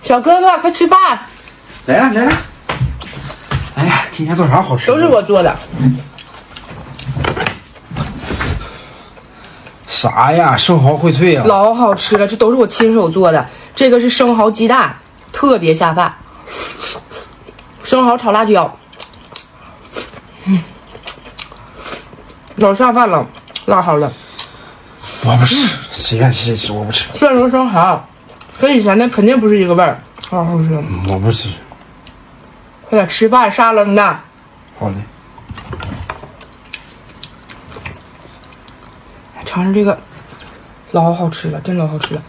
小哥哥，快吃饭！来了来了。哎呀，今天做啥好吃的？都是我做的。啥呀？生蚝烩脆啊！老好吃了，这都是我亲手做的。这个是生蚝鸡蛋，特别下饭。生蚝炒辣椒，老下饭了，辣好了。我不吃，谁愿谁吃我不吃。蒜蓉生蚝，跟以前的肯定不是一个味儿，好好吃。我不吃。快点吃饭，沙冷的。好嘞。尝尝这个，老好吃了，真老好吃了。